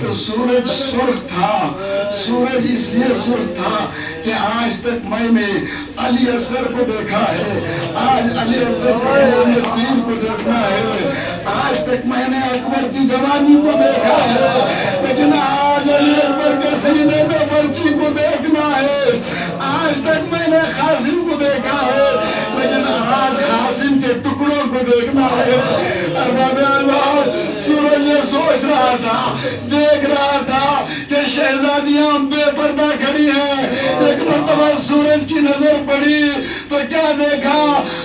تو سورج سرخ تھا. سورج اس لیے سرخ تھا کہ آج تک میں نے علی اصغر کو دیکھا ہے, آج علی اصغر کو دیکھنا ہے, آج تک میں نے اکبر کی جوانی کو دیکھا ہے, لیکن آج علی اکبر کے سینے میں برچی کو دیکھنا ہے. آج تک میں نے قاسم کو دیکھا ہے, لیکن آج قاسم کے ٹکڑوں کو دیکھنا ہے. ارباب اللہ, سورج یہ سوچ رہا تھا, دیکھ رہا تھا کہ شہزادیاں بے پردہ کھڑی ہیں. ایک مرتبہ سورج کی نظر پڑی تو کیا دیکھا,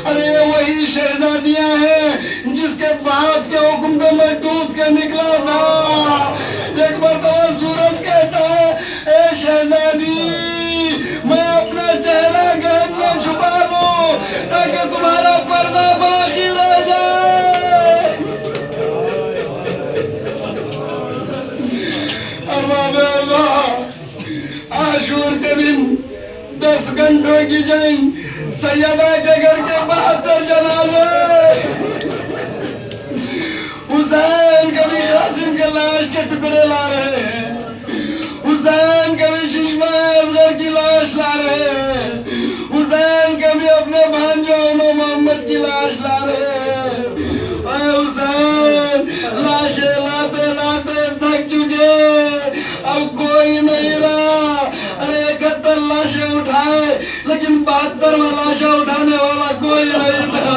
ارے وہی شہزادیاں ہیں جس کے باپ کے حکم پہ میں ڈوب کے نکلا تھا. ایک مرتبہ سورج کہتا ہے, اے شہزادی, میں اپنا چہرہ گہن میں چھپا لوں تاکہ تمہارا پردہ باقی رہ جائے. ارباب اللہ, عاشور کے دن 10 گھنٹوں کی جنگ, سیدہ کے گھر کے 72 جنازے. حسین کبھی قاسم کے لاش کے ٹکڑے لا رہے ہیں, حسین کبھی شیشمہ اصغر کی لاش لا رہے ہیں, حسین کبھی اپنے بھانجوں انو محمد کی لاش لا رہے ہیں. اے حسین, لاشیں لاتے لاتے تھک چکے, اب کوئی نہیں رہا. ارے 71 لاشیں اٹھائے لیکن 72 لاشیں اٹھانے والا کوئی نہیں تھا.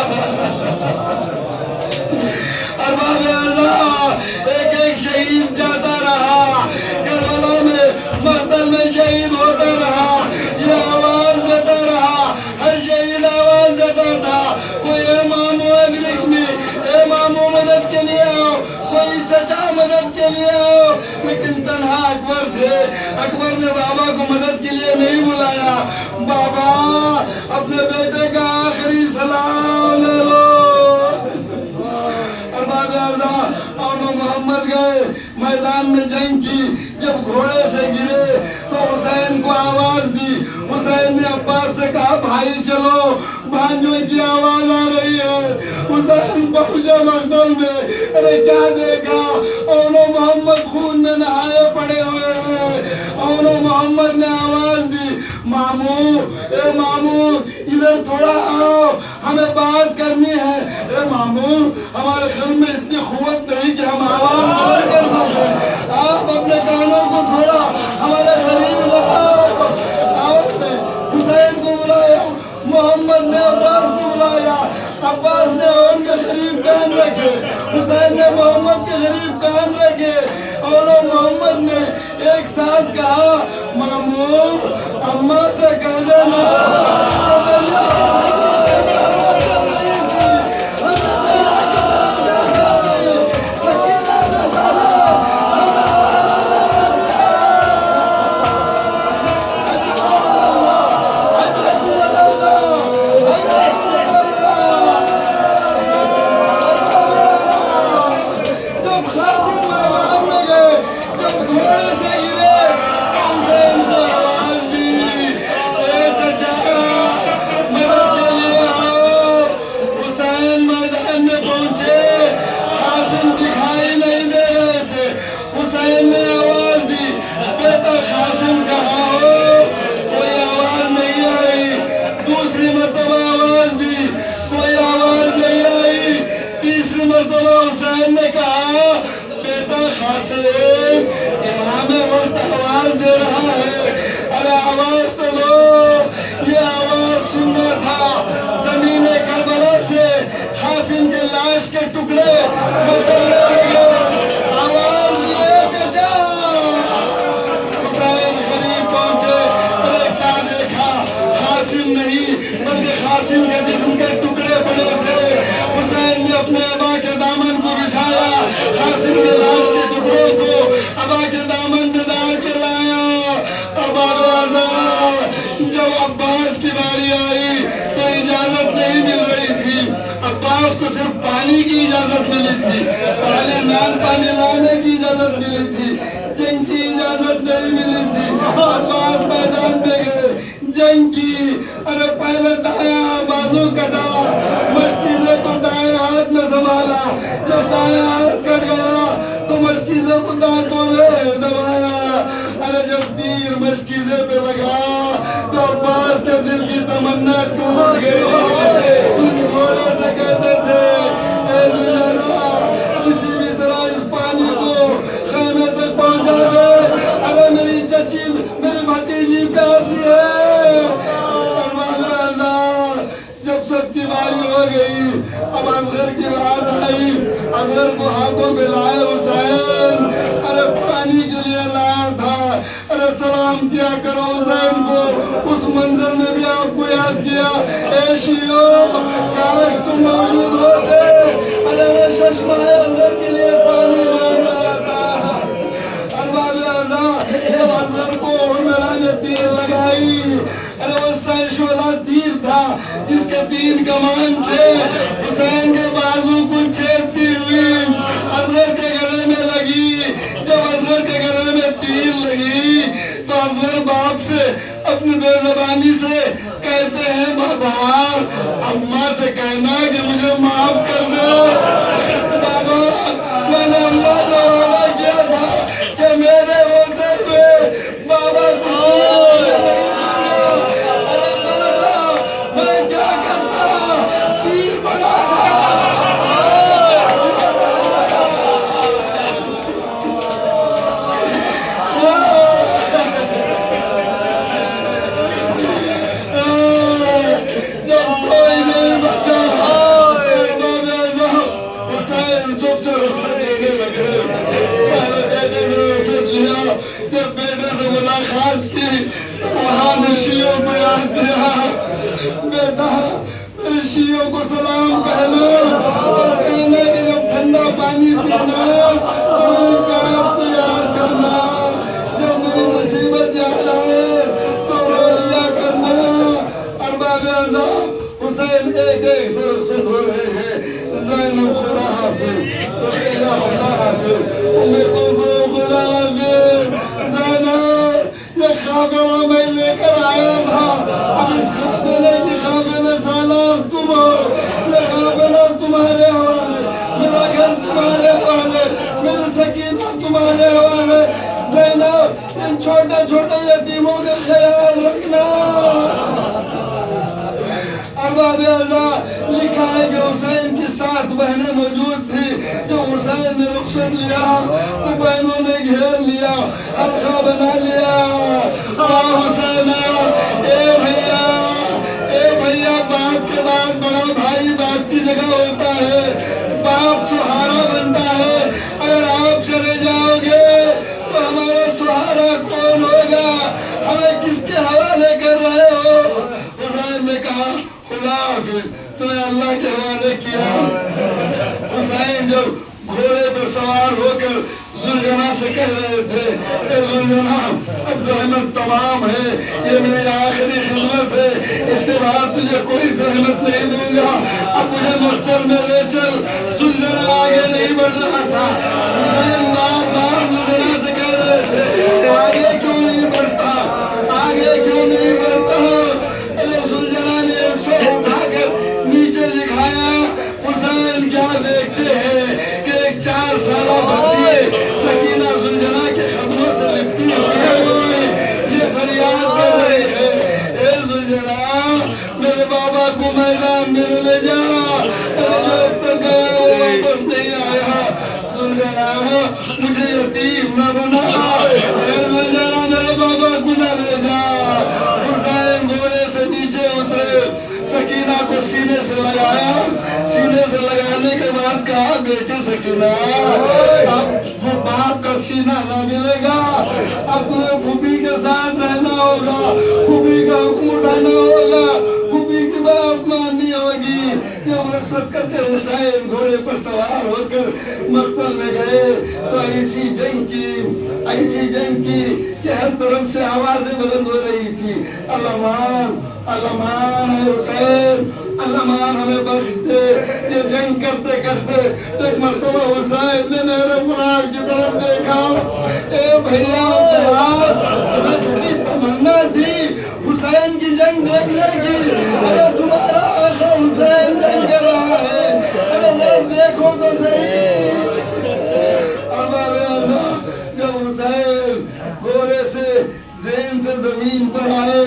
ارباب اللہ, ایک ایک شہید جاتا رہا, کربلا میں مقتل میں شہید ہوتا رہا. یہ آواز دیتا رہا, ہر شہید آواز دیتا تھا, کوئی اے مامو ادرک میں, اے مامو مدد کے لیے آؤ, کوئی چچا مدد کے لیے آؤ. لیکن تنہا اکبر تھے. اکبر نے بابا کو مدد کے لیے نہیں بلایا. بابا, اپنے بیٹے کا آخری سلام لے لو. انو محمد گئے, میدان میں جنگ کی. جب گھوڑے سے گرے تو حسین کو آواز دی. حسین نے عباس سے کہا, بھائی چلو, بھانجوں کی آواز آ رہی ہے. حسین پہنچا مقتل میں. ارے کیا دیکھا, انو محمد خون میں نہائے پڑے ہوئے ہیں. انو محمد نے آواز دی, مامو, اے مامو, ادھر تھوڑا آؤ, ہمیں بات کرنی ہے. اے مامو, ہمارے خل میں اتنی قوت نہیں کہ ہم آواز بلند کر سکیں. آپ اپنے کانوں کو تھوڑا ہمارے قریب لاؤ. آپ نے حسین کو بلایا, محمد نے عباس کو بلایا. عباس نے ان کے قریب کان رکھے, حسین نے محمد کے قریب کان رکھے. اور محمد نے ایک ساتھ کہا, مامو, اماں سے کہہ دینا پانی لانے کی اجازت ملی تھی, جنگ کی اجازت نہیں ملی تھی. عباس میدان میں گئے, جنگ کی. ارے پہلے دائیں بازو کٹا, مشکیزے کو دائیں ہاتھ میں سنبھالا. جب دائیں ہاتھ کٹ گیا تو مشکیزے کو دانتوں میں اظہر کی بات آئی، اظہر کو ہاتھوں پہ لائے حسین، ارے پانی کے لیے لایا تھا، ارے سلام کیا کرو حسین کو، اس منظر میں بھی آپ کو یاد کیا، اے شیعو کاش تم موجود ہوتے، ارے میں چشمہ اظہر کے لیے پانی مانگ رہا تھا، ارباب اللہ جب اظہر کو میرا نے تیر لگائی، ارے وہ شعلہ تیر تھا جس کے 3 کمان تھے، حسین کے بازو کو چھیدتی ہوئی اظہر کے گلے میں لگی، جب اظہر کے گلے میں تیر لگی تو اظہر باپ سے اپنی بے زبانی سے کہتے ہیں بابا اماں سے کہنا کہ مجھے معاف کر دے، بابا میں نے اماں سے وعدہ کیا تھا کہ میرے ہوتے ہوئے بابا کو بیٹا میرے شیعوں کو سلام کہنا اور کہنا کہ جب ٹھنڈا پانی پینا تو میری پیاس کو یاد کرنا، جب میری مصیبت یاد آئے تو رو لیا کرنا۔ ارباب اللہ حسین ایک ایک سے رخصت ہو رہے ہیں، زینب خدا حافظ، رقیہ خدا حافظ، ام کلثوم خدا حافظ، زینب یہ خابرہ میں لے کر آیا تھا، اب اس خابرے کی خابرے سالار تم ہو، یہ خابرہ تمہارے حوالے، میرا گھر تمہارے حوالے، میری سکینہ تمہارے حوالے، زینب ان چھوٹے چھوٹے یتیموں کا خیال رکھنا۔ ارباب اللہ لکھا ہے کہ حسین کی 7 بہنیں موجود تھی، جب حسین نے رخصت لیا تو بہنوں نے گھیر لیا، حلقہ بنا لیا، حسین اے بھیا باپ کے بعد بڑا بھائی باپ کی جگہ ہوتا ہے، باپ سہارا بنتا ہے، اگر آپ چلے جاؤ گے تو ہمارا سہارا کون ہوگا، ہمیں کس کے حوالے کر رہے ہو؟ حسین نے کہا خدا حافظ تمہیں اللہ کے حوالے کیا۔ حسین جب گھوڑے پر سوار ہو کر زلجنہ سے کہہ رہے تھے اے زلجنہ اب زحمت تمام ہے، یہ میری آخری خدمت ہے، اس کے بعد تجھے کوئی زحمت نہیں دوں گا، اب مجھے مختل میں لے چل۔ زلجنہ آگے نہیں بڑھ رہا تھا، حسین بار بار زلجنہ سے کہہ رہے تھے آگے کیوں نہیں بڑھتا، آگے کیوں نہیں بڑھتا، زلجنہ نے ایک سر اٹھا کر نیچے دکھایا، حسین کیا دیکھتے ہیں کہ ایک 4 سالہ بچی سکینہ زلجنہ کے قدموں سے لپٹی ہوئی یہ فریاد کر رہی ہے اے زلجنہ میرے بابا کو میدان میں لے جا، ارے جو اب تک گیا وہ واپس نہیں آیا، زلجنہ مجھے یتیم نہ بنا، اے زلجنہ میرے بابا کو نہ لے جا۔ حسین گھوڑے سے نیچے اترے، سکینہ کو سینے سے لگایا، سینے سے لگانے کے بعد کہا بیٹے سکینہ اب وہ باپ کا سینہ نہ ملے گا، اب تمہیں پھوپھی کے ساتھ رہنا ہوگا، پھوپھی کا حکم اٹھانا ہوگا، پھوپھی کی بات ماننی ہوگی۔ جب رخصت کر کے حسین گھوڑے پر سوار ہو کر مقتل میں گئے تو ایسی جنگ کی کہ ہر طرف سے آوازیں بلند ہو رہی تھی، اللہ مان ہے حسین، اللہ مان ہمیں بخش دے۔ یہ جنگ کرتے کرتے ایک مرتبہ حسین نے میرے فرار کی طرف دیکھا، اے بھیا تمہیں بڑی تمنا تھی حسین کی جنگ دیکھنے کی، ارے تمہارا آقا حسین جنگ کر رہا ہے، ارے دیکھو تو صحیح۔ ارباب اللہ جب حسین گھوڑے سے ذہن سے زمین پر آئے،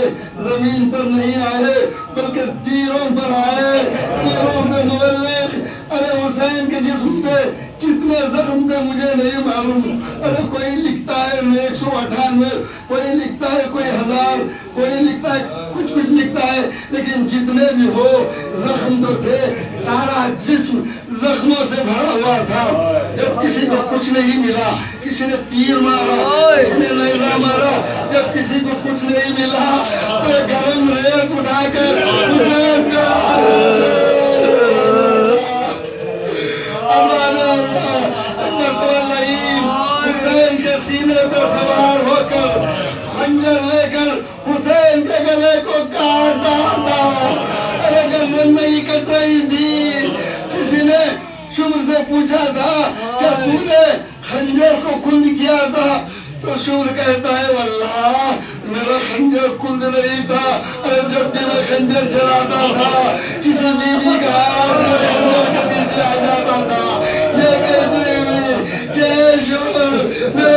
زمین پر نہیں آئے بلکہ تیروں پر آئے، تیروں پہ مولک، ارے حسین کے جسم پہ کتنے زخم تھے مجھے نہیں معلوم، ارے کوئی لکھتا ہے 198، کوئی لکھتا ہے کوئی 1000، کوئی لکھتا ہے کچھ لکھتا ہے، لیکن جتنے بھی ہو زخم تو تھے، سارا جسم زخموں سے بھرا ہوا تھا. جب کسی کو کچھ نہیں ملا, کسی نے تیر مارا, کسی نے نیزہ مارا, جب کسی کو کچھ نہیں ملا تو گرم ریت اٹھا کر حسین کا حسین کے سینے پہ سوار ہو کر خنجر لے کر حسین کے گلے کو کاٹا تھا. ارے گردن نہیں کٹ رہی تھی. کسی نے شمر سے پوچھا تھا کہ تو نے خنجر کو کند کیا تھا, تو شمر کہتا ہے واللہ میرا خنجر کند نہیں تھا. ارے جب بھی میں خنجر چلاتا تھا کسی بیوی کا خنجر کے دل سے آ جاتا تھا. یہ کہتے ہوئے کہ شمر